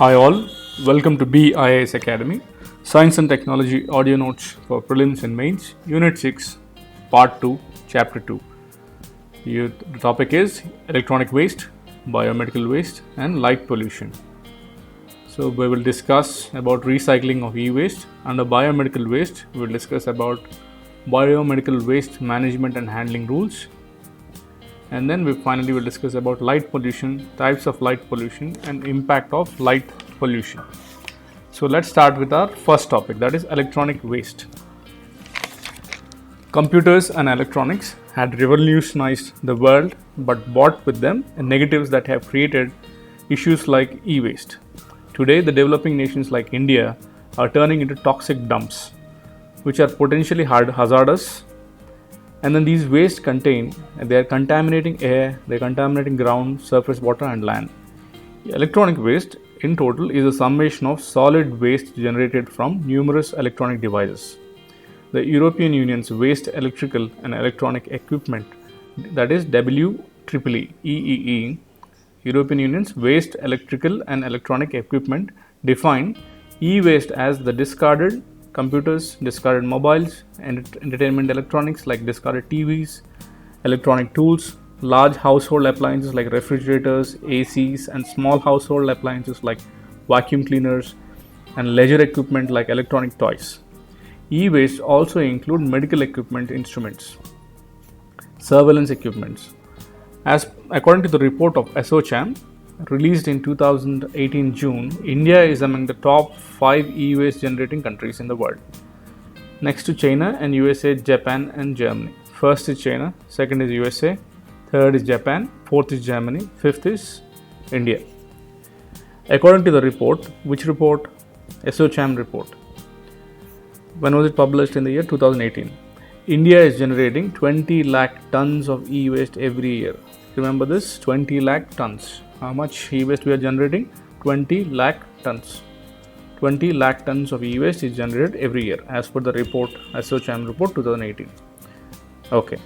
Hi all, welcome to BIAS Academy, Science and Technology audio notes for prelims and mains, Unit 6, Part 2, Chapter 2. The topic is electronic waste, biomedical waste and light pollution. So we will discuss about recycling of e-waste. Under biomedical waste, we will discuss about biomedical waste management and handling rules. And then we finally will discuss about light pollution, types of light pollution and impact of light pollution. So let's start with our first topic, that is electronic waste. Computers and electronics had revolutionized the world but brought with them negatives that have created issues like e-waste. Today, the developing nations like India are turning into toxic dumps, which are potentially hazardous. And then these wastes they are contaminating air, they are contaminating ground, surface water and land. Electronic waste in total is a summation of solid waste generated from numerous electronic devices. The European Union's Waste Electrical and Electronic Equipment, that is WEEE, European Union's Waste Electrical and Electronic Equipment define e-waste as the discarded computers, discarded mobiles, and entertainment electronics like discarded TVs, electronic tools, large household appliances like refrigerators, ACs, and small household appliances like vacuum cleaners, and leisure equipment like electronic toys. E-waste also include medical equipment, instruments, surveillance equipments. As according to the report of ASSOCHAM, released in 2018 June, India is among the top 5 e-waste generating countries in the world. Next to China and USA, Japan and Germany. First is China, second is USA, third is Japan, fourth is Germany, fifth is India. According to the report, which report? ASSOCHAM report. When was it published? In the year 2018. India is generating 20 lakh tons of e-waste every year. Remember this, 20 lakh tons. How much e-waste we are generating? 20 lakh tons. 20 lakh tons of e-waste is generated every year as per the report, ASSOCHAM report 2018. Okay.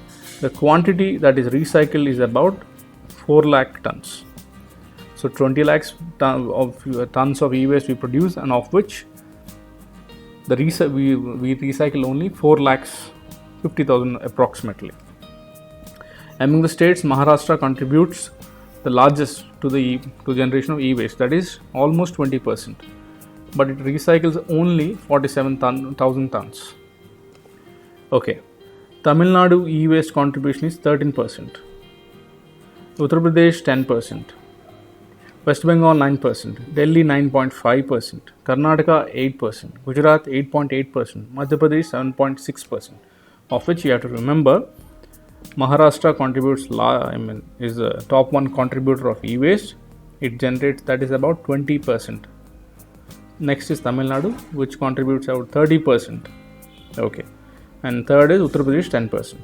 The quantity that is recycled is about 4 lakh tons. So 20 lakhs tons of e-waste we produce, and of which we recycle only 4 lakhs 50,000 approximately. Among the states, Maharashtra contributes the largest to generation of e-waste, that is almost 20%, but it recycles only 47,000 tons. Okay, Tamil Nadu e-waste contribution is 13%, Uttar Pradesh 10%, West Bengal 9%, Delhi 9.5%, Karnataka 8%, Gujarat 8.8%, Madhya Pradesh 7.6%, of which you have to remember Maharashtra contributes, is the top one contributor of e-waste. It generates, that is about 20%. Next is Tamil Nadu, which contributes about 30%. Okay, and third is Uttar Pradesh 10%.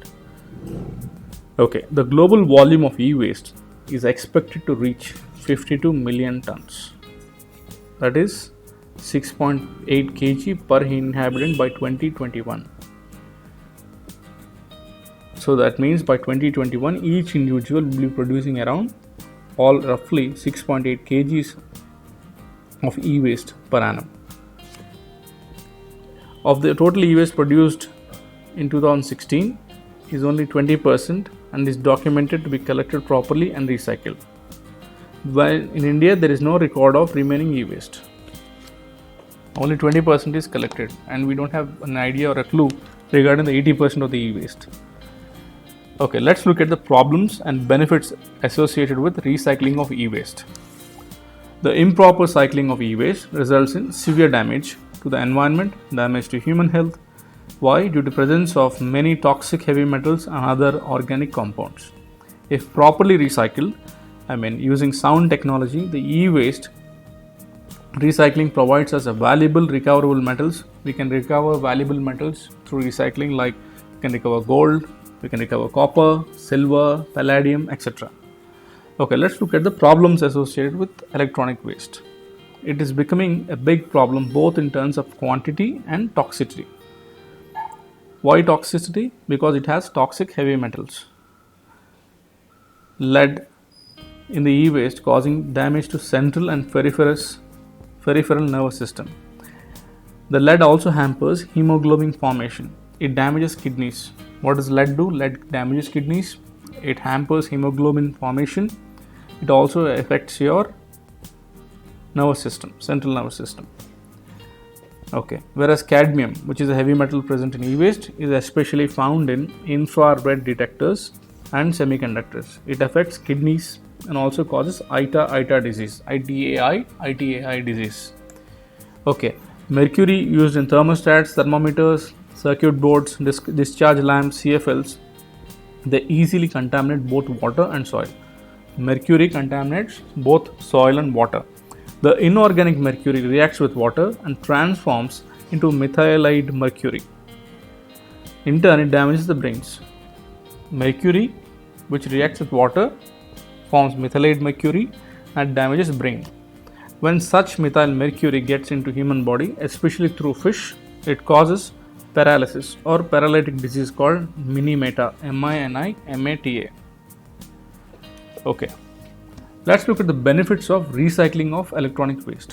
Okay, the global volume of e-waste is expected to reach 52 million tons. That is 6.8 kg per inhabitant by 2021. So that means by 2021, each individual will be producing around roughly 6.8 kgs of e-waste per annum. Of the total e-waste produced in 2016 is only 20% and is documented to be collected properly and recycled. While in India, there is no record of remaining e-waste. Only 20% is collected, and we don't have an idea or a clue regarding the 80% of the e-waste. Okay, let's look at the problems and benefits associated with recycling of e-waste. The improper cycling of e-waste results in severe damage to the environment, damage to human health. Why? Due to presence of many toxic heavy metals and other organic compounds. If properly recycled, using sound technology, the e-waste recycling provides us a valuable recoverable metals. We can recover valuable metals through recycling, like we can recover gold, we can recover copper, silver, palladium, etc. Okay, let's look at the problems associated with electronic waste. It is becoming a big problem both in terms of quantity and toxicity. Why toxicity? Because it has toxic heavy metals. Lead in the e-waste causing damage to central and peripherous peripheral nervous system. The lead also hampers hemoglobin formation. It damages kidneys. What does lead do? Lead damages kidneys. It hampers hemoglobin formation. It also affects your nervous system, central nervous system. Okay. Whereas cadmium, which is a heavy metal present in e-waste, is especially found in infrared detectors and semiconductors. It affects kidneys and also causes ITA disease, ITAI disease. Okay. Mercury used in thermostats, thermometers, circuit boards, discharge lamps, CFLs, they easily contaminate both water and soil. Mercury contaminates both soil and water. The inorganic mercury reacts with water and transforms into methylide mercury. In turn, it damages the brains. Mercury, which reacts with water, forms methylide mercury and damages brain. When such methyl mercury gets into human body, especially through fish, it causes paralysis or paralytic disease called Minimata, MINIMATA. Okay, let's look at the benefits of recycling of electronic waste.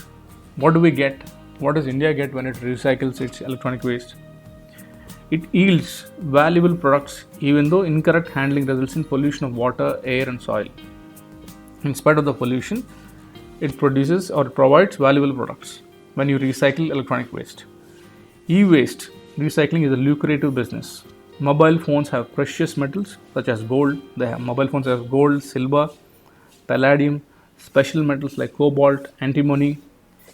What do we get? What does India get when it recycles its electronic waste? It yields valuable products even though incorrect handling results in pollution of water, air and soil. In spite of the pollution, it produces or provides valuable products when you recycle electronic waste. E-waste recycling is a lucrative business. Mobile phones have precious metals such as gold. Mobile phones have gold, silver, palladium, special metals like cobalt, antimony,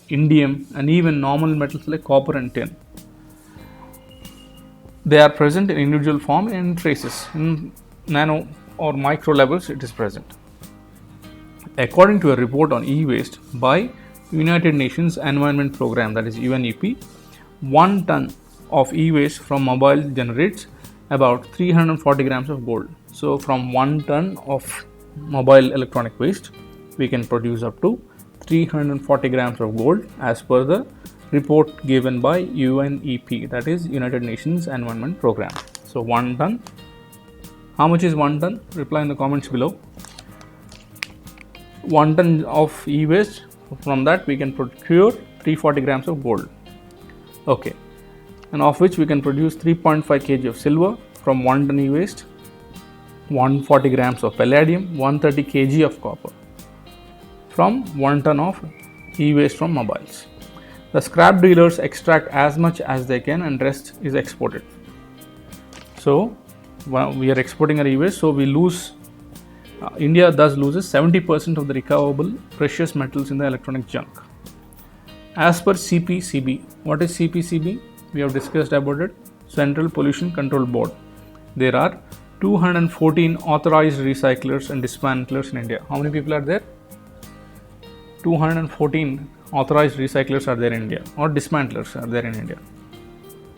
indium, and even normal metals like copper and tin. They are present in individual form and in traces. In nano or micro levels, it is present. According to a report on e-waste by United Nations Environment Program, that is UNEP, 1 ton of e-waste from mobile generates about 340 grams of gold. So from 1 ton of mobile electronic waste, we can produce up to 340 grams of gold as per the report given by UNEP, that is United Nations Environment Program. So 1 ton. How much is 1 ton? Reply in the comments below. 1 ton of e-waste, from that we can procure 340 grams of gold. Okay, and of which we can produce 3.5 kg of silver from 1 ton e-waste, 140 grams of palladium, 130 kg of copper from 1 ton of e-waste from mobiles. The scrap dealers extract as much as they can and rest is exported. So we are exporting our e-waste, so we lose. India thus loses 70% of the recoverable precious metals in the electronic junk. As per CPCB, what is CPCB? We have discussed about it. Central Pollution Control Board. There are 214 authorized recyclers and dismantlers in India. How many people are there? 214 authorized recyclers are there in India, or dismantlers are there in India,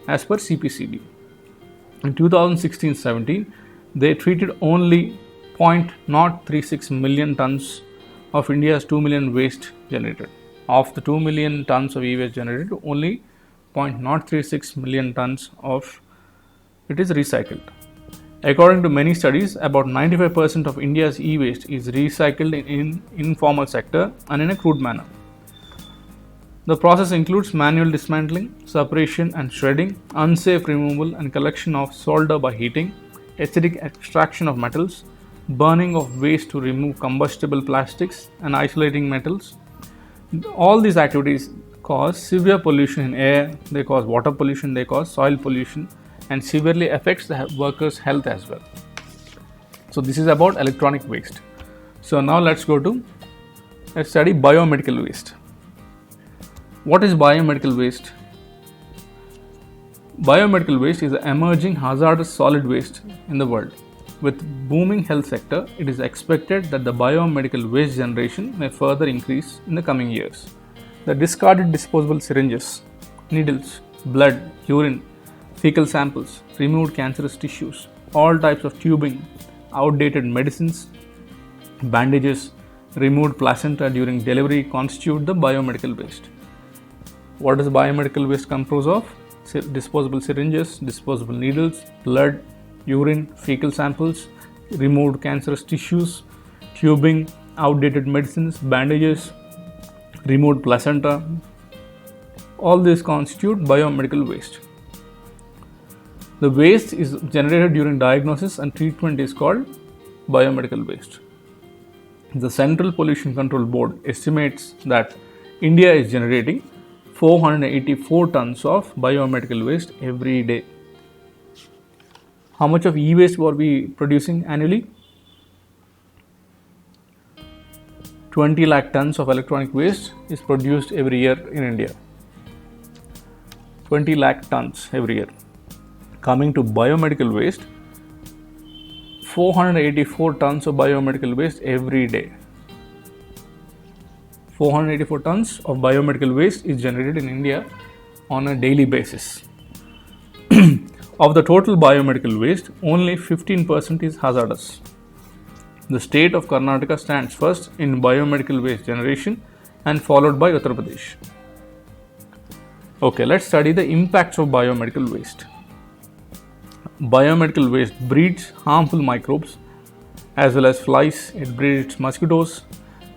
as per CPCB. In 2016-17, they treated only 0.036 million tons of India's 2 million waste generated. Of the 2 million tons of e-waste generated, only 0.036 million tons of it is recycled. According to many studies, about 95% of India's e-waste is recycled in informal sector and in a crude manner. The process includes manual dismantling, separation and shredding, unsafe removal and collection of solder by heating, acidic extraction of metals, burning of waste to remove combustible plastics and isolating metals. All these activities cause severe pollution in air, they cause water pollution, they cause soil pollution, and severely affects the workers' health as well. So this is about electronic waste. So now let's study biomedical waste. What is biomedical waste? Biomedical waste is an emerging hazardous solid waste in the world. With booming health sector, it is expected that the biomedical waste generation may further increase in the coming years. The discarded disposable syringes, needles, blood, urine, fecal samples, removed cancerous tissues, all types of tubing, outdated medicines, bandages, removed placenta during delivery constitute the biomedical waste. What does biomedical waste compose of? Disposable syringes, disposable needles, blood, urine, fecal samples, removed cancerous tissues, tubing, outdated medicines, bandages, removed placenta. All these constitute biomedical waste. The waste is generated during diagnosis and treatment is called biomedical waste. The Central Pollution Control Board estimates that India is generating 484 tons of biomedical waste every day. How much of e-waste were we producing annually? 20 lakh tons of electronic waste is produced every year in India. 20 lakh tons every year. Coming to biomedical waste, 484 tons of biomedical waste every day. 484 tons of biomedical waste is generated in India on a daily basis. Of the total biomedical waste, only 15% is hazardous. The state of Karnataka stands first in biomedical waste generation and followed by Uttar Pradesh. Okay, let's study the impacts of biomedical waste. Biomedical waste breeds harmful microbes as well as flies. It breeds mosquitoes,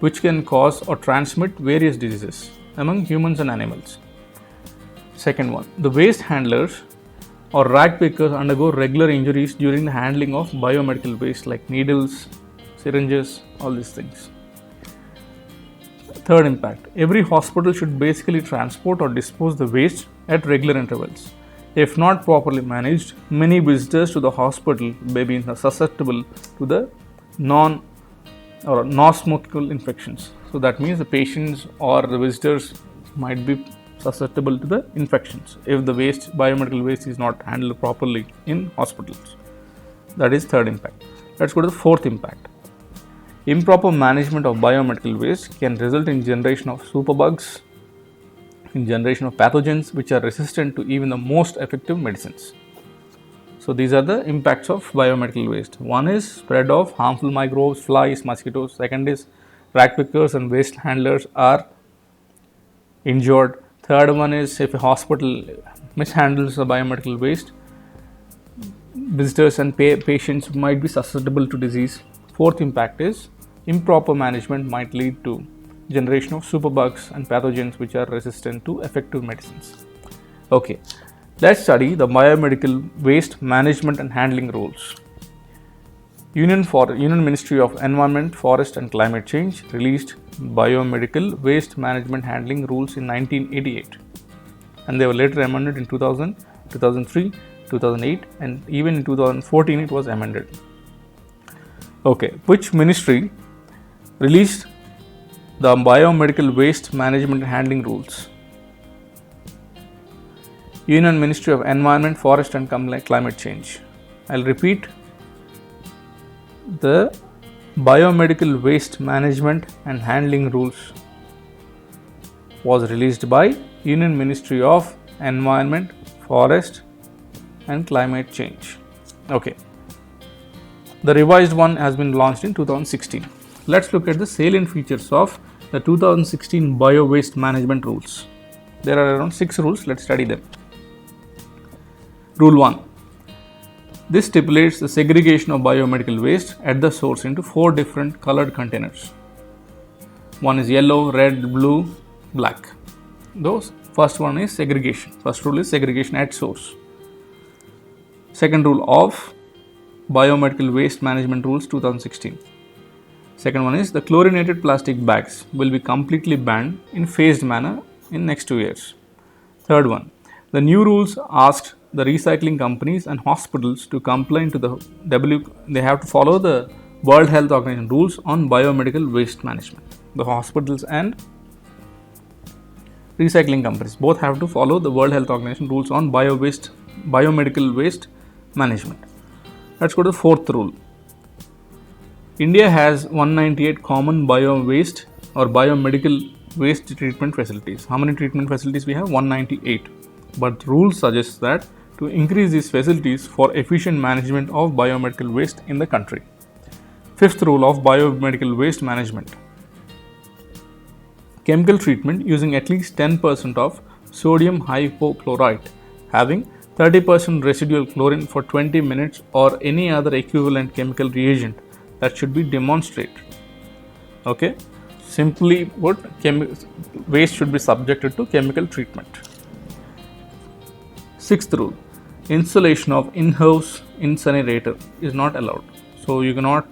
which can cause or transmit various diseases among humans and animals. Second one, the waste handlers or rag pickers undergo regular injuries during the handling of biomedical waste like needles, syringes, all these things. Third impact, every hospital should basically transport or dispose the waste at regular intervals. If not properly managed, many visitors to the hospital may be susceptible to the non-smoking infections. So that means the patients or the visitors might be susceptible to the infections if the biomedical waste is not handled properly in hospitals. That is third impact. Let's go to the fourth impact. Improper management of biomedical waste can result in generation of superbugs, in generation of pathogens which are resistant to even the most effective medicines. So these are the impacts of biomedical waste. One is spread of harmful microbes, flies, mosquitoes. Second is rag pickers and waste handlers are injured. Third one is if a hospital mishandles the biomedical waste, visitors and patients might be susceptible to disease. Fourth impact is improper management might lead to generation of superbugs and pathogens which are resistant to effective medicines. Okay, let's study the biomedical waste management and handling rules. Union Ministry of Environment, Forest and Climate Change released biomedical waste management handling rules in 1988, and they were later amended in 2000, 2003, 2008, and even in 2014 it was amended. Okay, which ministry released the biomedical waste management and handling rules? Union Ministry of Environment, Forest and Climate Change. I'll repeat. The biomedical waste management and handling rules was released by Union Ministry of Environment, Forest and Climate Change. Okay. The revised one has been launched in 2016. Let's look at the salient features of the 2016 Bio Waste Management Rules. There are around 6 rules. Let's study them. Rule 1. This stipulates the segregation of biomedical waste at the source into 4 different colored containers. One is yellow, red, blue, black. Those first one is segregation. First rule is segregation at source. Second rule of Biomedical Waste Management Rules 2016. Second one is the chlorinated plastic bags will be completely banned in phased manner in next 2 years. Third one, the new rules asked the recycling companies and hospitals to comply to they have to follow the World Health Organization rules on biomedical waste management. The hospitals and recycling companies both have to follow the World Health Organization rules on biomedical waste management. Let's go to the fourth rule. India has 198 common bio-waste or biomedical waste treatment facilities. How many treatment facilities we have? 198. But rules suggest that to increase these facilities for efficient management of biomedical waste in the country. Fifth rule of biomedical waste management. Chemical treatment using at least 10% of sodium hypochlorite having 30% residual chlorine for 20 minutes or any other equivalent chemical reagent that should be demonstrated. Okay, Simply put, waste should be subjected to chemical treatment. Sixth rule, installation of in-house incinerator is not allowed. So you cannot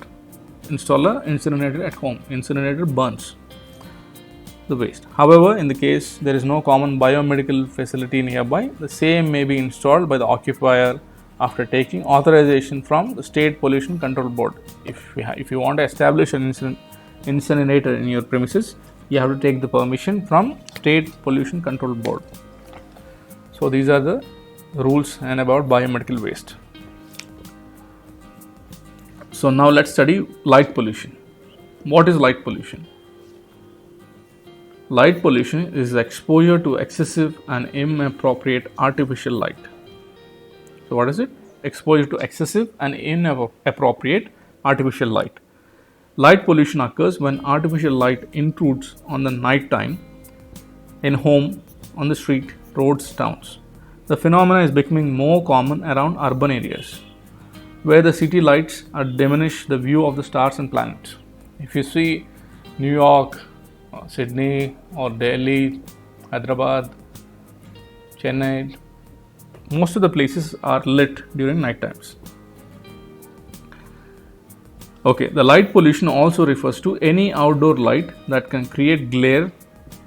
install an incinerator at home. Incinerator burns the waste. However, in the case there is no common biomedical facility nearby, the same may be installed by the occupier after taking authorization from the State Pollution Control Board. If you want to establish an incinerator in your premises, you have to take the permission from State Pollution Control Board. So these are the rules and about biomedical waste. So now let's study light pollution. What is light pollution? Light pollution is exposure to excessive and inappropriate artificial light. So what is it? Exposure to excessive and inappropriate artificial light. Light pollution occurs when artificial light intrudes on the night time in home, on the street, roads, towns. The phenomena is becoming more common around urban areas, where the city lights are diminish the view of the stars and planets. If you see New York, Sydney or Delhi, Hyderabad, Chennai, most of the places are lit during night times. Okay, the light pollution also refers to any outdoor light that can create glare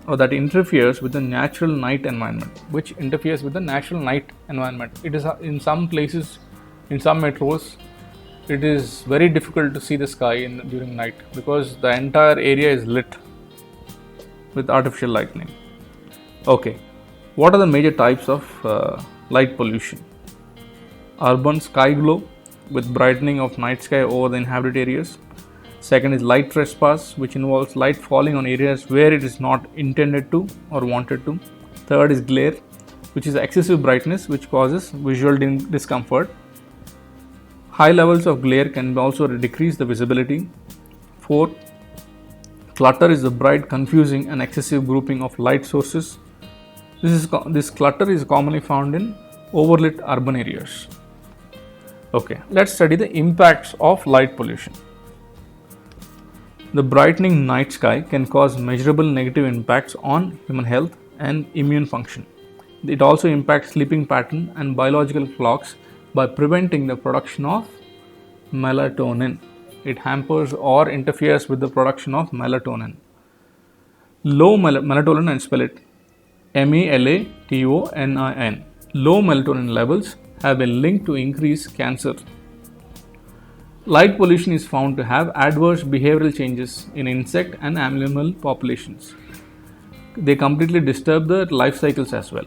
or that interferes with the natural night environment. Which interferes with the natural night environment? It is in some places, in some metros, it is very difficult to see the sky during night because the entire area is lit with artificial lightning. Okay, what are the major types of light pollution? Urban sky glow with brightening of night sky over the inhabited areas. Second is light trespass, which involves light falling on areas where it is not intended to or wanted to. Third is glare, which is excessive brightness which causes visual discomfort. High levels of glare can also decrease the visibility. Fourth, clutter is the bright, confusing and excessive grouping of light sources. This clutter is commonly found in overlit urban areas. Okay, let's study the impacts of light pollution. The brightening night sky can cause measurable negative impacts on human health and immune function. It also impacts sleeping pattern and biological clocks by preventing the production of melatonin. It hampers or interferes with the production of melatonin. Low melatonin, and spell it melatonin. Low melatonin levels have been linked to increased cancer. Light pollution is found to have adverse behavioral changes in insect and animal populations. They completely disturb the life cycles as well.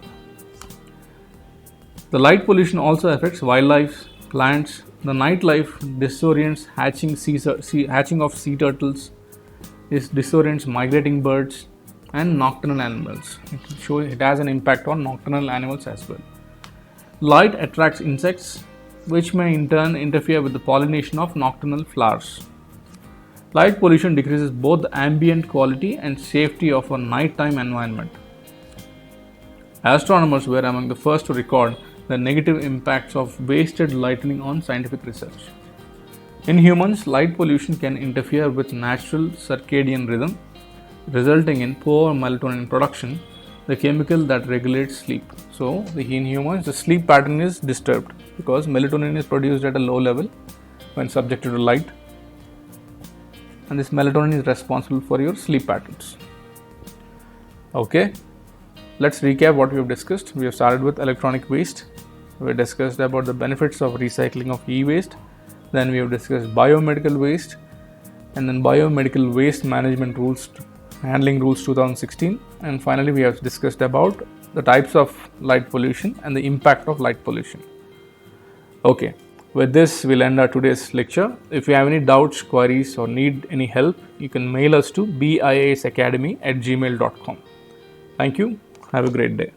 The light pollution also affects wildlife, plants. The nightlife disorients hatching of sea turtles. It disorients migrating birds and nocturnal animals. It has an impact on nocturnal animals as well. Light attracts insects, which may in turn interfere with the pollination of nocturnal flowers. Light pollution decreases both the ambient quality and safety of a nighttime environment. Astronomers were among the first to record the negative impacts of wasted lighting on scientific research. In humans, light pollution can interfere with natural circadian rhythm, resulting in poor melatonin production, the chemical that regulates sleep. So, in humans, the sleep pattern is disturbed because melatonin is produced at a low level when subjected to light, and this melatonin is responsible for your sleep patterns. Okay, let's recap what we have discussed. We have started with electronic waste. We discussed about the benefits of recycling of e-waste. Then we have discussed biomedical waste, and then biomedical waste management rules, handling rules 2016, and finally we have discussed about the types of light pollution and the impact of light pollution. Okay, with this we'll end our today's lecture. If you have any doubts, queries or need any help, you can mail us to biasacademy@gmail.com. Thank you. Have a great day.